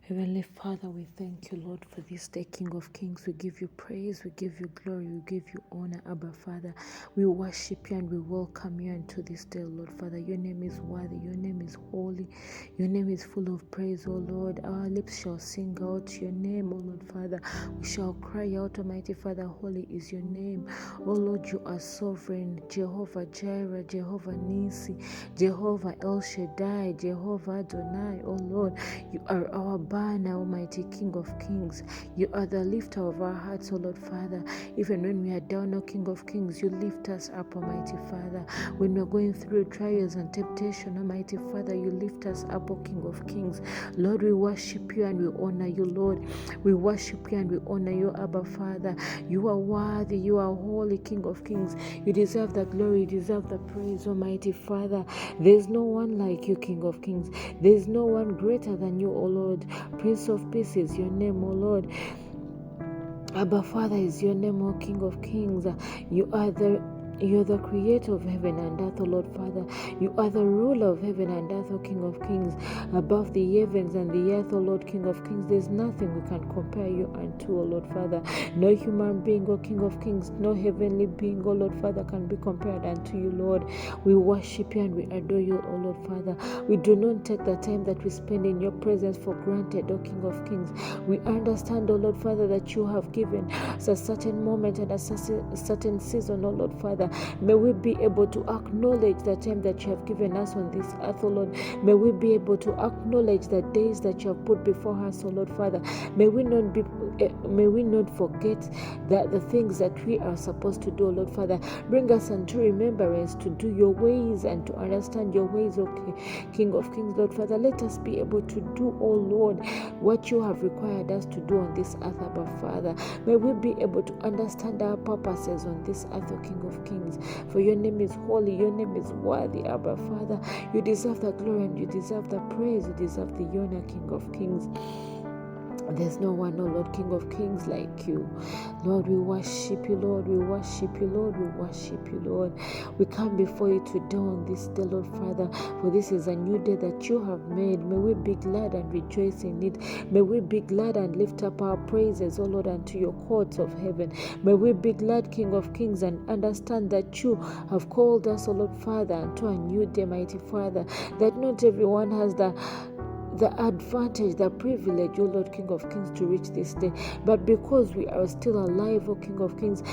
Heavenly Father, we thank you, Lord, for this day, King of Kings. We give you praise, we give you glory, we give you honor, Abba Father. We worship you and we welcome you into this day, Lord Father. Your name is worthy, your name is holy, your name is full of praise, O Lord. Our lips shall sing out your name, O Lord Father. We shall cry out, Almighty Father, holy is your name. O Lord, you are sovereign, Jehovah Jireh, Jehovah Nisi, Jehovah El Shaddai, Jehovah Adonai, O Lord. You are our banner, Almighty King of Kings. You are the lifter of our hearts, O Lord Father. Even when we are down, O King of Kings, you lift us up, Almighty Father. When we are going through trials and temptation, Almighty Father, you lift us up, O King of Kings. Lord, we worship you and we honor you, Lord. We worship you and we honor you, Abba Father. You are worthy, you are holy, King of Kings. You deserve the glory, you deserve the praise, Almighty Father. There is no one like you, King of Kings. There is no one greater than you, O Lord. Prince of Peace is your name, O Lord. Abba Father is your name, O King of Kings. You're the creator of heaven and earth, O Lord Father. You are the ruler of heaven and earth, O King of Kings. Above the heavens and the earth, O Lord King of Kings, there's nothing we can compare you unto, O Lord Father. No human being, O King of Kings, no heavenly being, O Lord Father, can be compared unto you, Lord. We worship you and we adore you, O Lord Father. We do not take the time that we spend in your presence for granted, O King of Kings. We understand, O Lord Father, that you have given us a certain moment and a certain season, O Lord Father. May we be able to acknowledge the time that you have given us on this earth, O Lord. May we be able to acknowledge the days that you have put before us, O Lord Father. May we not forget the things that we are supposed to do, O Lord Father. Bring us unto remembrance to do your ways and to understand your ways, O King of Kings, Lord Father. Let us be able to do, O Lord, what you have required us to do on this earth, Abba Father. May we be able to understand our purposes on this earth, O King of Kings. For your name is holy, your name is worthy, Abba Father. You deserve the glory and you deserve the praise, you deserve the honor, King of Kings. There's no one, oh Lord, King of Kings, like you. Lord, we worship you, Lord. We worship you, Lord. We worship you, Lord. We come before you today on this day, Lord Father, for this is a new day that you have made. May we be glad and rejoice in it. May we be glad and lift up our praises, oh Lord, unto your courts of heaven. May we be glad, King of Kings, and understand that you have called us, oh Lord Father, unto a new day, mighty Father, that not everyone has the advantage, the privilege, O Lord King of Kings, to reach this day. But because we are still alive, O King of Kings,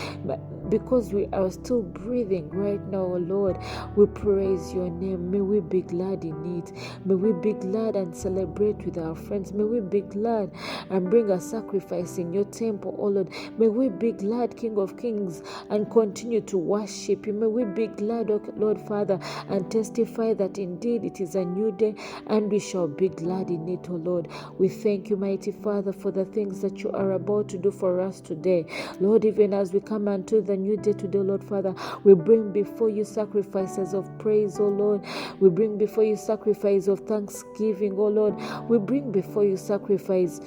because we are still breathing right now, O Lord, we praise your name. May we be glad in it. May we be glad and celebrate with our friends. May we be glad and bring a sacrifice in your temple, O Lord. May we be glad, King of Kings, and continue to worship you. May we be glad, O Lord Father, and testify that indeed it is a new day and we shall be glad in it, O Lord. We thank you, mighty Father, for the things that you are about to do for us today. Lord, even as we come unto the new day today, Lord Father, we bring before you sacrifices of praise, O Lord. We bring before you sacrifice of thanksgiving, O Lord. We bring before you a sacrifice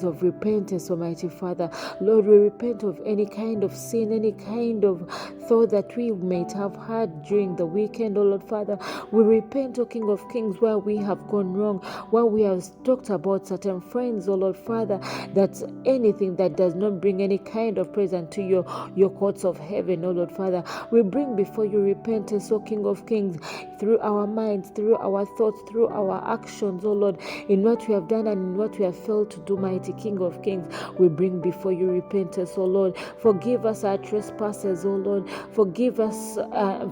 of repentance, Almighty Father. Lord, we repent of any kind of sin, any kind of thought that we might have had during the weekend, oh Lord Father. We repent, O King of Kings, where we have gone wrong, where we have talked about certain friends, oh Lord Father, that's anything that does not bring any kind of praise unto your courts of heaven, oh Lord Father. We bring before you repentance, O King of Kings, through our minds, through our thoughts, through our actions, oh Lord, in what we have done and in what we have failed to do, mighty King of Kings. We bring before you repentance, oh Lord. Forgive us our trespasses, oh Lord. Forgive us,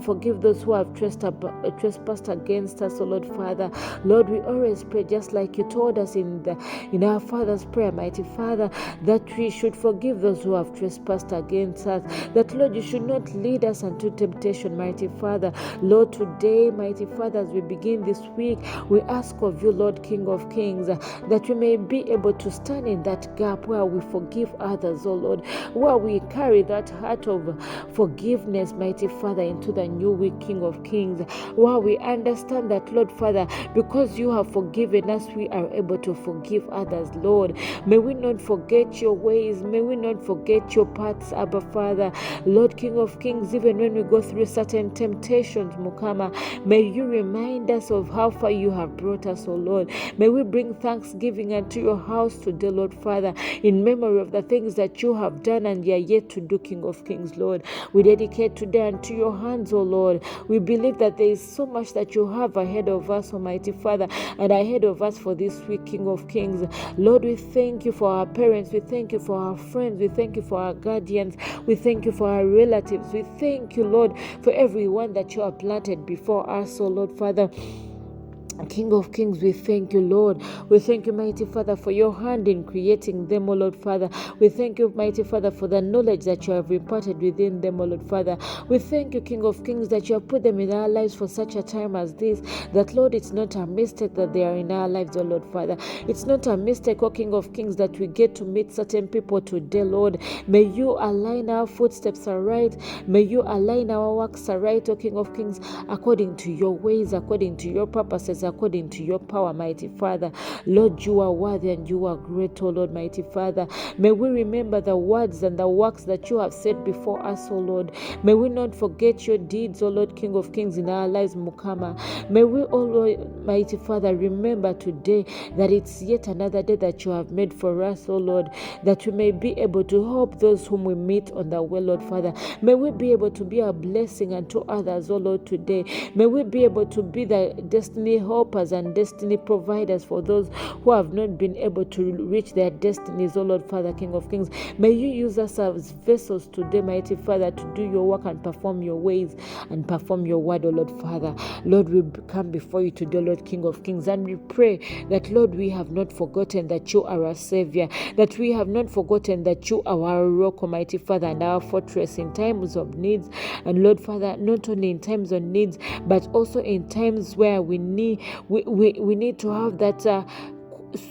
forgive those who have trespassed against us, oh Lord Father. Lord, we always pray just like you told us in our Father's prayer, mighty Father, that we should forgive those who have trespassed against us. That, Lord, you should not lead us into temptation, mighty Father. Lord, today, mighty Father, as we begin this week, we ask of you, Lord King of Kings, that we may be able to stand in that gap where we forgive others, oh Lord, where we carry that heart of forgiveness, mighty Father, into the new week, King of Kings, where we understand that, Lord Father, because you have forgiven us, we are able to forgive others, Lord. May we not forget your ways. May we not forget your paths, Abba Father. Lord, King of Kings, even when we go through certain temptations, Mukama, may you remind us of how far you have brought us, O Lord. May we bring thanksgiving unto your house today, Lord Father, in memory of the things that you have done and you are yet to do, King of Kings, Lord. We dedicate today unto your hands, O Lord. We believe that there is so much that you have ahead of us, Almighty Father, and ahead of us for this week, King of Kings. Lord, we thank you for our parents. We thank you for our friends. We thank you for our guardians. We thank you for our relatives. We thank you, Lord, for everyone that you have planted before us, O Lord Father. King of Kings, we thank you, Lord. We thank you, mighty Father, for your hand in creating them, O Lord Father. We thank you, mighty Father, for the knowledge that you have imparted within them, O Lord Father. We thank you, King of Kings, that you have put them in our lives for such a time as this, that, Lord, it's not a mistake that they are in our lives, O Lord Father. It's not a mistake, O King of Kings, that we get to meet certain people today, Lord. May you align our footsteps aright. May you align our works aright, O King of Kings, according to your ways, according to your purposes, according to your power, mighty Father. Lord, you are worthy and you are great, O Lord, mighty Father. May we remember the words and the works that you have said before us, O Lord. May we not forget your deeds, O Lord, King of Kings, in our lives, Mukama. May we, O Lord, mighty Father, remember today that it's yet another day that you have made for us, O Lord, that we may be able to help those whom we meet on the way, Lord Father. May we be able to be a blessing unto others, O Lord, today. May we be able to be the destiny helpers and destiny providers for those who have not been able to reach their destinies, O Lord Father, King of Kings. May you use us as vessels today, mighty Father, to do your work and perform your ways and perform your word, O Lord Father. Lord, we come before you today, Lord, King of Kings, and we pray that, Lord, we have not forgotten that you are our Savior, that we have not forgotten that you are our rock, Almighty Father, and our fortress in times of needs. And Lord Father, not only in times of needs, but also in times where we need to have that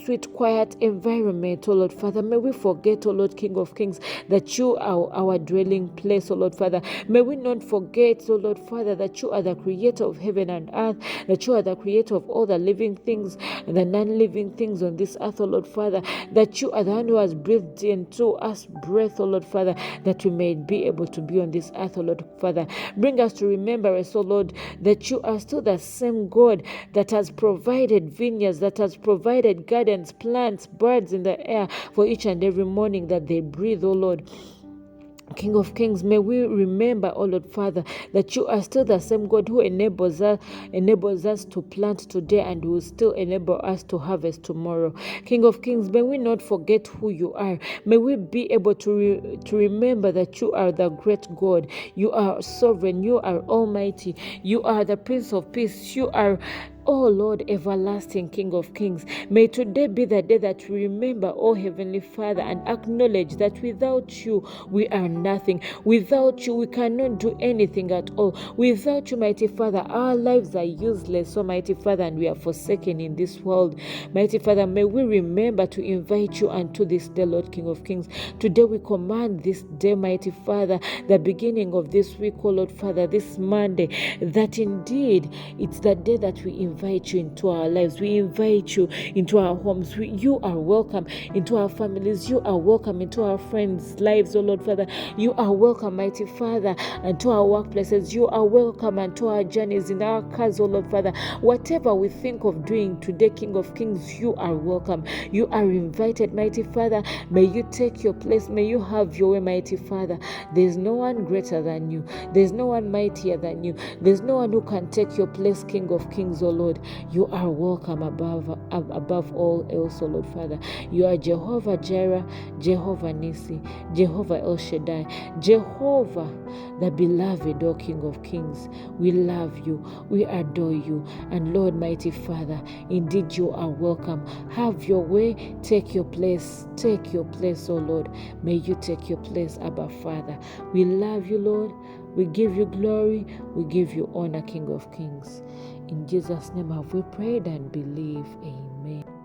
sweet, quiet environment, oh Lord Father. May we forget, oh Lord King of Kings, that you are our dwelling place, oh Lord Father. May we not forget, oh Lord Father, that you are the creator of heaven and earth, that you are the creator of all the living things and the non-living things on this earth, oh Lord Father, that you are the one who has breathed into us breath, oh Lord Father, that we may be able to be on this earth, oh Lord Father. Bring us to remembrance, oh Lord, that you are still the same God that has provided vineyards, that has provided gardens, plants, birds in the air for each and every morning that they breathe, oh Lord. King of Kings, may we remember, oh Lord Father, that you are still the same God who enables us to plant today and will still enable us to harvest tomorrow. King of Kings, may we not forget who you are. May we be able to remember that you are the great God. You are sovereign. You are almighty. You are the Prince of Peace. You are, oh Lord, everlasting King of Kings. May today be the day that we remember, oh Heavenly Father, and acknowledge that without you we are nothing. Without you we cannot do anything at all. Without you, mighty Father, our lives are useless, oh mighty Father, and we are forsaken in this world. Mighty Father, may we remember to invite you unto this day, Lord King of Kings. Today we command this day, mighty Father, the beginning of this week, oh Lord Father, this Monday, that indeed it's the day that we invite you into our lives. We invite you into our homes. You are welcome into our families. You are welcome into our friends' lives, oh Lord Father. You are welcome, mighty Father, and to our workplaces. You are welcome and to our journeys in our cars, oh Lord Father. Whatever we think of doing today, King of Kings, you are welcome. You are invited, mighty Father. May you take your place. May you have your way, mighty Father. There's no one greater than you. There's no one mightier than you. There's no one who can take your place, King of Kings, oh Lord. You are welcome above all else, oh Lord Father. You are Jehovah Jireh, Jehovah Nisi, Jehovah El Shaddai, Jehovah the beloved, O King of Kings. We love you, we adore you, and Lord, mighty Father, indeed you are welcome. Have your way, take your place, O Lord. May you take your place, Abba Father. We love you, Lord. We give you glory, we give you honor, King of Kings. In Jesus' name have we prayed and believe. Amen.